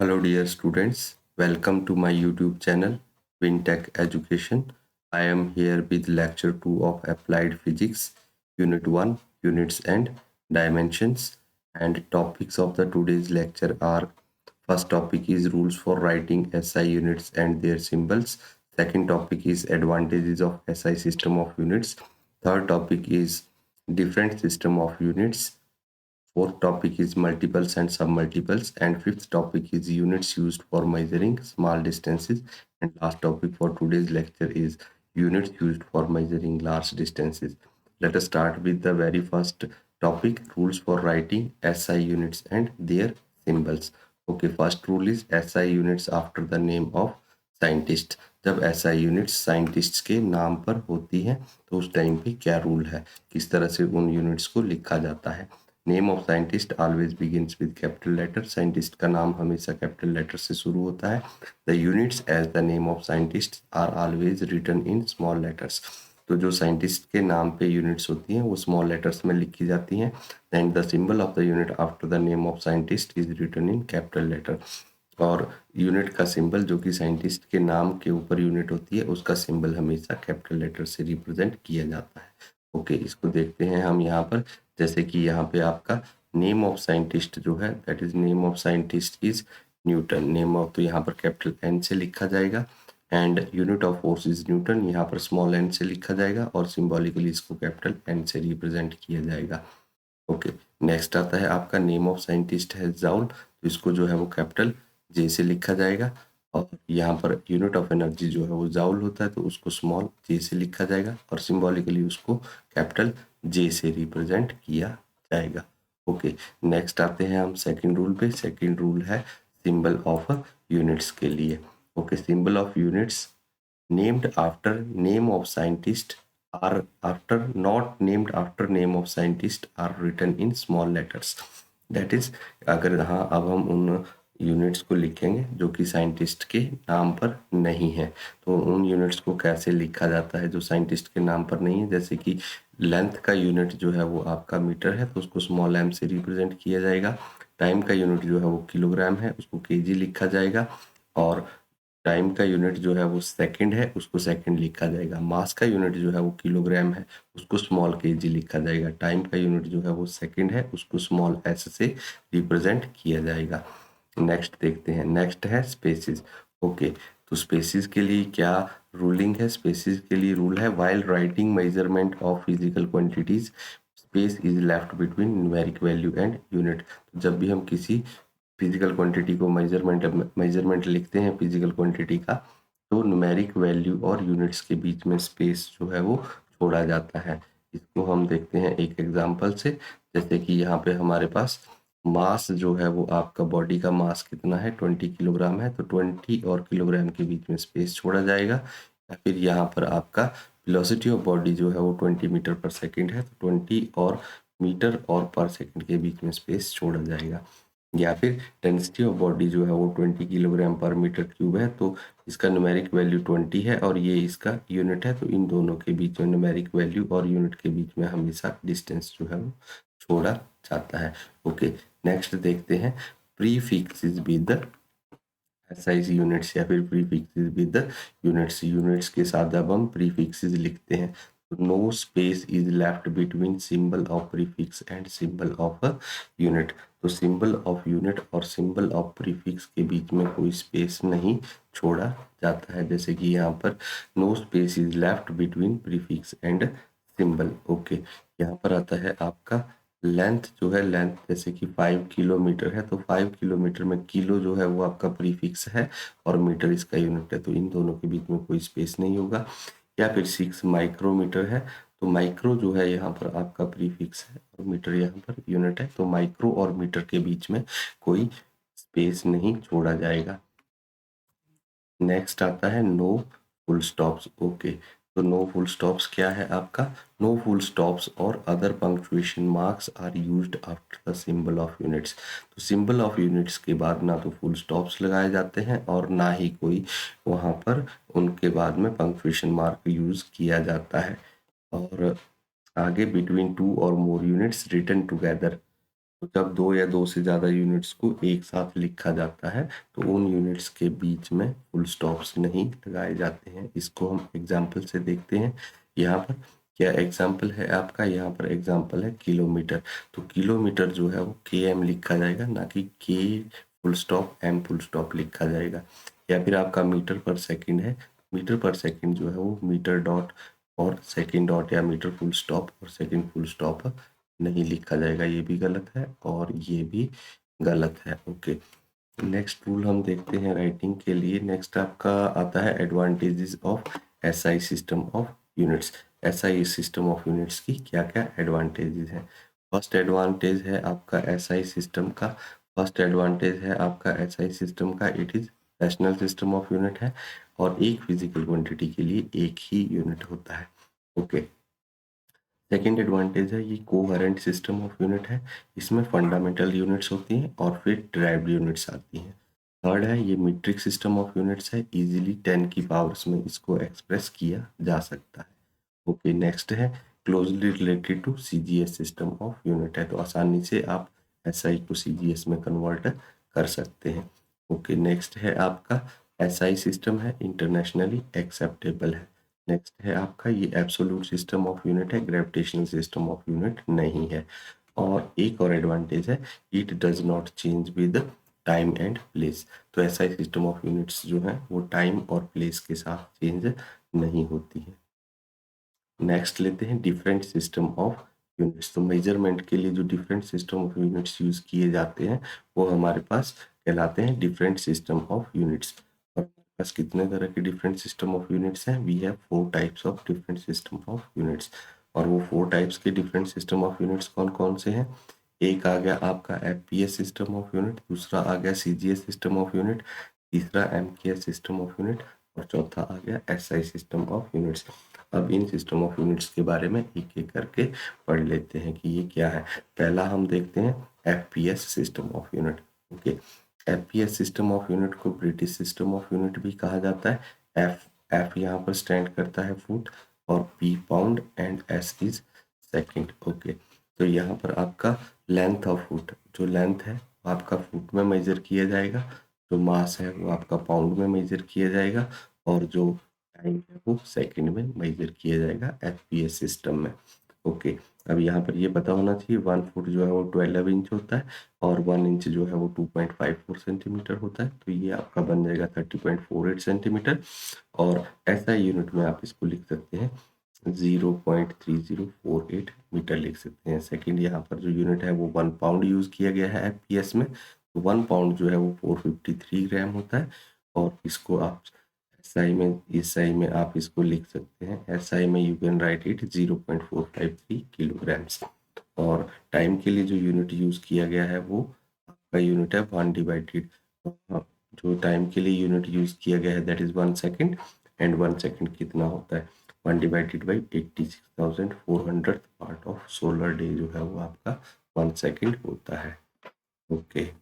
Hello dear students, welcome to my YouTube channel WinTech Education. I am here with lecture 2 of Applied Physics, Unit 1, Units and Dimensions, and topics of the today's lecture are: first topic is rules for writing SI units and their symbols. Second topic is advantages of SI system of units. Third topic is different system of units. Fourth topic is multiples and submultiples, and fifth topic is units used for measuring small distances. And last topic for today's lecture is units used for measuring large distances. Let us start with the very first topic, rules for writing SI units and their symbols. Okay, first rule is SI units after the name of scientist. जब SI units scientist के नाम पर होती हैं तो उस time पे क्या रूल है, किस तरह से उन यूनिट्स को लिखा जाता है। Name of scientist always begins with capital letter. Scientist का नाम हमेशा कैपिटल लेटर से शुरू होता है। The units as the name of scientist are always written in small letters. तो जो साइंटिस्ट के नाम पे यूनिट्स होती हैं वो स्मॉल लेटर्स में लिखी जाती हैं। And the symbol of the unit after the name of scientist is written in capital letter. और यूनिट का सिंबल जो कि साइंटिस्ट के नाम के ऊपर यूनिट होती है उसका सिंबल हमेशा कैपिटल लेटर से रिप्रेजेंट किया जाता है। ओके, इसको देखते हैं हम यहाँ पर। जैसे कि यहाँ पे आपका नेम ऑफ साइंटिस्ट जो है that is name of scientist is Newton. Name of तो यहाँ पर कैपिटल एन से लिखा जाएगा and unit of force is Newton, यहाँ पर स्मॉल एन से लिखा जाएगा और सिंबॉलिकली इसको कैपिटल एन से रिप्रेजेंट किया जाएगा। ओके, नेक्स्ट आता है आपका नेम ऑफ साइंटिस्ट है जाउल, तो इसको जो है वो कैपिटल जे से लिखा जाएगा। और यहाँ पर यूनिट ऑफ एनर्जी जो है वो जाउल होता है तो उसको स्मॉल जे से लिखा जाएगा और सिंबॉलिकली उसको कैपिटल जे से रिप्रेजेंट किया जाएगा। ओके, नेक्स्ट आते हैं हम सेकंड रूल पे। सेकंड रूल है सिंबल ऑफ यूनिट्स के लिए। Okay, symbol of units named after name of scientist are after not named after name of scientist are written in small letters. That is, अगर हाँ अब हम उन units को लिखेंगे जो कि साइंटिस्ट के नाम पर नहीं है तो उन यूनिट्स को कैसे लिखा जाता है जो साइंटिस्ट के नाम पर नहीं है। जैसे कि लेंथ का यूनिट जो है वो आपका मीटर है तो उसको स्मॉल एम से रिप्रेजेंट किया जाएगा। टाइम का यूनिट जो है वो किलोग्राम है उसको केजी लिखा जाएगा। और टाइम का यूनिट जो है वो सेकंड है उसको सेकंड लिखा जाएगा। मास का यूनिट जो है वो किलोग्राम है उसको स्मॉल केजी लिखा जाएगा। टाइम का यूनिट जो है वो सेकंड है उसको स्मॉल एस से रिप्रेजेंट किया जाएगा। नेक्स्ट देखते हैं, नेक्स्ट है स्पेसिस। ओके, तो स्पेसिस के लिए क्या रूलिंग है। स्पेसिस के लिए रूल है while writing measurement of physical quantities space is left between numeric value and unit. जब भी हम किसी फिजिकल क्वांटिटी को मेजरमेंट लिखते हैं फिजिकल क्वांटिटी का तो न्यूमेरिक वैल्यू और यूनिट्स के बीच में स्पेस जो है वो छोड़ा जाता है। इसको हम देखते हैं एक एग्जांपल से। जैसे कि यहाँ पे हमारे पास मास जो है वो आपका बॉडी का मास कितना है 20 किलोग्राम है तो 20 और किलोग्राम के बीच में स्पेस छोड़ा जाएगा। या फिर यहाँ पर आपका वेलोसिटी ऑफ बॉडी जो है वो 20 मीटर पर सेकेंड है तो 20 और मीटर और पर सेकेंड के बीच में स्पेस छोड़ा जाएगा। या फिर डेंसिटी ऑफ बॉडी जो है वो 20 किलोग्राम पर मीटर क्यूब है तो इसका न्यूमेरिक वैल्यू 20 है और ये इसका यूनिट है तो इन दोनों के बीच में न्यूमेरिक वैल्यू और यूनिट के बीच में हमेशा डिस्टेंस जो है वो छोड़ा जाता है। ओके, नेक्स्ट देखते हैं prefixes with the SI units या फिर prefixes with the units. Units के साथ जब हम प्रीफिक्सेस लिखते हैं तो no space is left between symbol of prefix and symbol of unit. तो सिंबल ऑफ यूनिट और सिंबल ऑफ प्रीफिक्स के बीच में कोई स्पेस नहीं छोड़ा जाता है। जैसे कि यहाँ पर no space is left between prefix and symbol. Okay, यहाँ पर आता है आपका लेंथ जो है, लेंथ जैसे कि 5 किलोमीटर है तो 5 किलोमीटर में किलो जो है वो आपका प्रीफिक्स है और मीटर इसका यूनिट है तो इन दोनों के बीच में कोई स्पेस नहीं होगा। या फिर 6 माइक्रोमीटर है तो माइक्रो जो है यहाँ पर आपका प्रीफिक्स है और मीटर यहाँ पर यूनिट है तो माइक्रो और मीटर के बीच में कोई स्पेस नहीं छोड़ा जाएगा। नेक्स्ट आता है नो फुल स्टॉप्स। ओके, तो नो फुल स्टॉप्स क्या है आपका। नो फुल स्टॉप्स और other punctuation marks are used after the symbol of units. तो सिंबल ऑफ यूनिट्स के बाद ना तो फुल स्टॉप्स लगाए जाते हैं और ना ही कोई वहाँ पर उनके बाद में पंक्चुएशन मार्क यूज किया जाता है। और आगे बिटवीन टू और मोर यूनिट्स रिटन टुगेदर तो जब दो या दो से ज़्यादा यूनिट्स को एक साथ लिखा जाता है तो उन यूनिट्स के बीच में फुल स्टॉप्स नहीं लगाए जाते हैं। इसको हम एग्जाम्पल से देखते हैं। यहाँ पर क्या एग्जाम्पल है आपका, यहाँ पर एग्जाम्पल है किलोमीटर। तो किलोमीटर जो है वो KM लिखा जाएगा, ना कि K full stop M full stop लिखा जाएगा। या फिर आपका मीटर पर सेकंड है, मीटर पर सेकंड जो है वो मीटर डॉट और सेकंड डॉट या मीटर फुल स्टॉप और सेकंड फुल स्टॉप नहीं लिखा जाएगा, ये भी गलत है और ये भी गलत है। ओके, नेक्स्ट रूल हम देखते हैं राइटिंग के लिए। नेक्स्ट आपका आता है advantages of SI system of units. SI system of units की क्या क्या एडवांटेजेस हैं। फर्स्ट एडवांटेज है आपका SI सिस्टम का, फर्स्ट एडवांटेज है आपका SI सिस्टम का, it is rational system of unit है और एक फिजिकल क्वांटिटी के लिए एक ही यूनिट होता है। ओके, सेकेंड एडवांटेज है ये कोहेरेंट सिस्टम ऑफ यूनिट है, इसमें फंडामेंटल यूनिट्स होती हैं और फिर डिराइव्ड यूनिट्स आती हैं। थर्ड है ये मीट्रिक सिस्टम ऑफ यूनिट्स है, इजीली 10 की पावर्स में इसको एक्सप्रेस किया जा सकता है। ओके, नेक्स्ट है closely related to CGS system of unit है, तो आसानी से आप SI को CGS में कन्वर्ट कर सकते हैं। ओके, नेक्स्ट है आपका SI सिस्टम है इंटरनेशनली एक्सेप्टेबल है। नेक्स्ट है आपका ये एब्सोल्यूट सिस्टम ऑफ यूनिट है, ग्रेविटेशनल सिस्टम ऑफ यूनिट नहीं है। और एक और एडवांटेज है, it does not change with time and place. तो ऐसा ही सिस्टम ऑफ यूनिट्स जो है वो टाइम और प्लेस के साथ चेंज नहीं होती है। नेक्स्ट लेते हैं डिफरेंट सिस्टम ऑफ यूनिट्स। तो मेजरमेंट के लिए जो different system of units use किए जाते हैं वो हमारे पास कहलाते हैं डिफरेंट सिस्टम ऑफ यूनिट्स। और हमारे पास कितने तरह के डिफरेंट सिस्टम ऑफ यूनिट्स हैं, we have 4 types of different system of units. और वो 4 टाइप्स के डिफरेंट सिस्टम ऑफ यूनिट्स कौन कौन से हैं। एक आ गया आपका FPS सिस्टम ऑफ यूनिट, दूसरा आ गया CGS सिस्टम ऑफ यूनिट, तीसरा MKS सिस्टम ऑफ यूनिट और चौथा आ गया SI सिस्टम ऑफ यूनिट्स। अब इन सिस्टम ऑफ यूनिट्स के बारे में एक एक करके पढ़ लेते हैं कि ये क्या है। पहला हम देखते हैं FPS system of unit. Okay, FPS system of unit को ब्रिटिश सिस्टम ऑफ यूनिट भी कहा जाता है। एफ यहाँ पर स्टैंड करता है फुट और P pound and S is second. Okay, तो यहाँ पर आपका लेंथ ऑफ फुट, जो लेंथ है वो आपका फुट में मेजर किया जाएगा, जो मास है वो आपका पाउंड में मेजर किया जाएगा और जो टाइम है वो सेकंड में मेजर किया जाएगा FPS सिस्टम में। ओके, अब यहाँ पर ये पता होना चाहिए 1 फुट जो है वो 12 इंच होता है और 1 इंच जो है वो 2.54 सेंटीमीटर होता है। तो ये आपका बन जाएगा 30.48 सेंटीमीटर। और ऐसा यूनिट में आप इसको लिख सकते हैं 0.3048 मीटर लिख सकते हैं। सेकंड, यहाँ पर जो यूनिट है वो 1 पाउंड यूज किया गया है FPS में। तो 1 पाउंड जो है वो 453 ग्राम होता है और इसको आप SI में आप इसको लिख सकते हैं। SI में you can write it 0.453 kilograms. और टाइम के लिए जो यूनिट यूज किया गया है वो आपका यूनिट है 1 डिवाइडेड, जो टाइम के लिए यूनिट यूज किया गया है that is 1 second. And 1 second कितना होता है, 1 divided by 86,400 part of solar day जो है वो आपका 1 सेकेंड होता है। ओके।